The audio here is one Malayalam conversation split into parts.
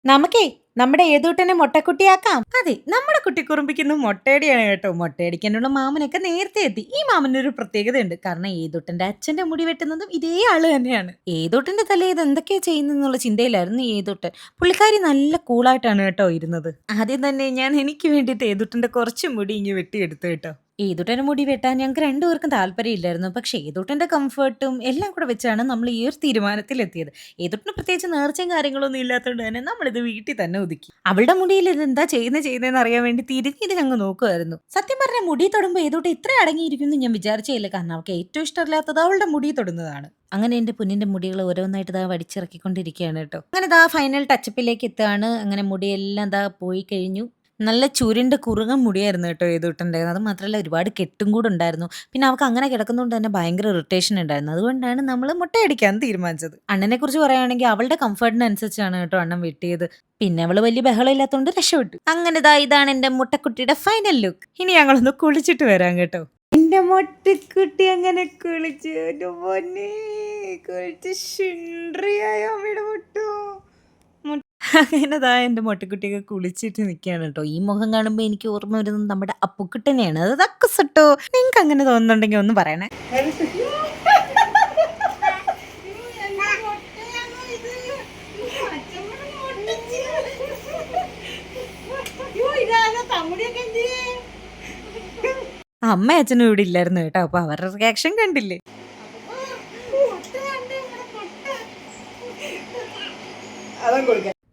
നമുക്കേ നമ്മുടെ ഏതൂട്ടനെ മൊട്ടക്കുട്ടിയാക്കാം. അതെ, നമ്മുടെ കുട്ടിക്കുറുമ്പിക്കുന്നു മൊട്ടയടിയാണ് കേട്ടോ. മൊട്ടയടിക്കാനുള്ള മാമനൊക്കെ നേരത്തെ എത്തി. ഈ മാമനൊരു പ്രത്യേകതയുണ്ട്. കാരണം ഏതൂട്ടന്റെ അച്ഛന്റെ മുടി വെട്ടുന്നതും ഇതേ ആള് തന്നെയാണ്. ഏതൂട്ടന്റെ തലയിൽ എന്തൊക്കെയാ ചെയ്യുന്നുള്ള ചിന്തയിലായിരുന്നു ഏതൂട്ടൻ. പുള്ളിക്കാരി നല്ല കൂളായിട്ടാണ് കേട്ടോ ഇരുന്നത്. ആദ്യം തന്നെ ഞാൻ എനിക്ക് വേണ്ടിയിട്ട് ഏതൂട്ടന്റെ കുറച്ച് മുടി ഇങ്ങ് വെട്ടിയെടുത്തു കേട്ടോ. ഏതൂട്ടന്റെ മുടി വെട്ടാൻ ഞങ്ങൾക്ക് രണ്ടുപേർക്കും താല്പര്യമില്ലായിരുന്നു. പക്ഷേ ഏതൂട്ടന്റെ കംഫർട്ടും എല്ലാം കൂടെ വെച്ചാണ് നമ്മൾ ഈ ഒരു തീരുമാനത്തിലെത്തിയത്. ഏതൂട്ടിന് പ്രത്യേകിച്ച് നേർച്ചയും കാര്യങ്ങളൊന്നും ഇല്ലാത്തതുകൊണ്ട് തന്നെ നമ്മളിത് വീട്ടിൽ തന്നെ ഒതുക്കി. അവളുടെ മുടിയിൽ ഇത് എന്താ ചെയ്യുന്നതെന്ന് അറിയാൻ വേണ്ടി തിരിഞ്ഞ് നോക്കുമായിരുന്നു. സത്യം പറഞ്ഞ മുടി തൊടുമ്പോൾ ഏതൂട്ട് ഇത്ര അടങ്ങിയിരിക്കുമെന്ന് ഞാൻ വിചാരിച്ചേയില്ല. കാരണം അവൾക്ക് ഏറ്റവും ഇഷ്ടമില്ലാത്തത് അവളുടെ മുടി തൊടുന്നതാണ്. അങ്ങനെ എൻ്റെ പൊന്നിൻ്റെ മുടികൾ ഓരോന്നായിട്ട് ദാ വടിച്ചിറക്കിക്കൊണ്ടിരിക്കുകയാണ് കേട്ടോ. അങ്ങനെ ദാ ഫൈനൽ ടച്ചപ്പിലേക്ക് എത്തുകയാണ്. അങ്ങനെ മുടിയെല്ലാം ദാ പോയി കഴിഞ്ഞു. നല്ല ചുരുണ്ട കുറുകൻ മുടിയായിരുന്നു കേട്ടോ ഏതൂട്ടൻ്റെത്. അത് മാത്രമല്ല ഒരുപാട് കെട്ടും കൂടെ ഉണ്ടായിരുന്നു. പിന്നെ അവൾക്ക് അങ്ങനെ കിടക്കുന്നതുകൊണ്ട് തന്നെ ഭയങ്കര ഇറിറ്റേഷൻ ഉണ്ടായിരുന്നു. അതുകൊണ്ടാണ് നമ്മൾ മുട്ടയടിക്കാൻ തീരുമാനിച്ചത്. അണ്ണനെ കുറിച്ച് പറയുകയാണെങ്കിൽ അവളുടെ കംഫർട്ടിനനുസരിച്ചാണ് കേട്ടോ അണ്ണൻ വെട്ടിയത്. പിന്നെ അവള് വലിയ ബഹളം ഇല്ലാത്തതുകൊണ്ട് രക്ഷപ്പെട്ടു. അങ്ങനെ ഇതാണ് എൻ്റെ മുട്ടക്കുട്ടിയുടെ ഫൈനൽ ലുക്ക്. ഇനി ഞങ്ങളൊന്ന് കുളിച്ചിട്ട് വരാം കേട്ടോ. എന്റെ മുട്ടക്കുട്ടി അങ്ങനെ കുളിച്ചു. കുളിച്ച് ശുണ്ട്രിയായ അമ്മയുടെ മുട്ടു. അങ്ങനെ എൻ്റെ മൊട്ടക്കുട്ടിയൊക്കെ കുളിച്ചിട്ട് നിൽക്കുകയാണ് കേട്ടോ. ഈ മുഖം കാണുമ്പോൾ എനിക്ക് ഓർമ്മ വരുന്നത് നമ്മുടെ അപ്പുക്കുട്ടനെയാണ്. അത് തക്കസട്ടോ. നിങ്ങൾക്ക് അങ്ങനെ തോന്നുന്നുണ്ടെങ്കിൽ ഒന്ന് പറയണേ. അമ്മ അച്ഛനും ഇവിടെ ഇല്ലായിരുന്നു കേട്ടോ. അപ്പൊ അവരുടെ റിയാക്ഷൻ കണ്ടില്ലേ.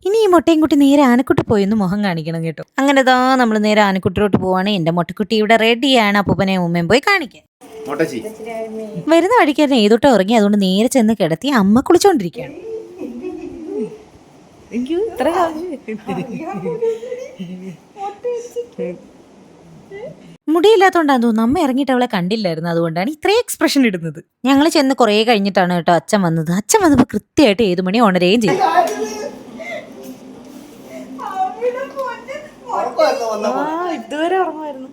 ഇനി ഈ മുട്ടയും കുട്ടി നേരെ ആനക്കുട്ടി പോയെന്ന് മുഖം കാണിക്കണം കേട്ടോ. അങ്ങനെ നമ്മൾ നേരെ ആനക്കുട്ടിയോട്ട് പോവാണ്. എന്റെ മുട്ടക്കുട്ടി ഇവിടെ റെഡിയാണ്. അപ്പൂപ്പനെ ഉമ്മയും പോയി കാണിക്കാൻ. വരുന്ന വഴിക്ക് തന്നെ ഏതോട്ടോ ഇറങ്ങി. അതുകൊണ്ട് നേരെ ചെന്ന് കിടത്തി അമ്മ കുളിച്ചോണ്ടിരിക്കുകയാണ്. മുടിയില്ലാത്തോണ്ടാന്ന് തോന്നുന്നു അമ്മ ഇറങ്ങിയിട്ട് അവളെ കണ്ടില്ലായിരുന്നു. അതുകൊണ്ടാണ് ഇത്രയും എക്സ്പ്രഷൻ ഇടുന്നത്. ഞങ്ങൾ ചെന്ന് കുറേ കഴിഞ്ഞിട്ടാണ് കേട്ടോ അച്ഛൻ വന്നത്. അച്ഛൻ വന്നപ്പോൾ കൃത്യമായിട്ട് 7 മണി ഉണരുകയും ചെയ്തു. ഇതുവരെ ഓർമ്മയായിരുന്നു.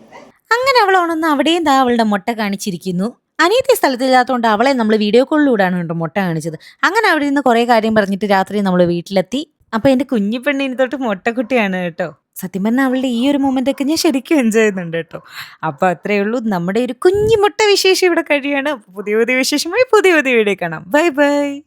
അങ്ങനെ അവൾ ഉണർന്ന് അവിടെയും അവളുടെ മുട്ട കാണിച്ചിരിക്കുന്നു. അനിയത്തി സ്ഥലത്തില്ലാത്തതുകൊണ്ട് അവളെ നമ്മൾ വീഡിയോ കോളിലൂടെയാണ് കേട്ടോ മുട്ട കാണിച്ചത്. അങ്ങനെ അവിടെ നിന്ന് കുറേ കാര്യം പറഞ്ഞിട്ട് രാത്രി നമ്മൾ വീട്ടിലെത്തി. അപ്പൊ എന്റെ കുഞ്ഞിപ്പെണ്ണ് ഇനി തൊട്ട് മുട്ടക്കുട്ടിയാണ് കേട്ടോ. സത്യം പറഞ്ഞാൽ അവളുടെ ഈ ഒരു മൊമെന്റ് ഒക്കെ ഞാൻ ശരിക്കും എൻജോയ് ചെയ്യുന്നുണ്ട് കേട്ടോ. അപ്പൊ അത്രേ ഉള്ളൂ. നമ്മുടെ ഒരു കുഞ്ഞു മുട്ട വിശേഷം ഇവിടെ കഴിയാണ്. പുതിയ വിശേഷമായി പുതിയ വീഡിയോ കാണാം. Bye bye.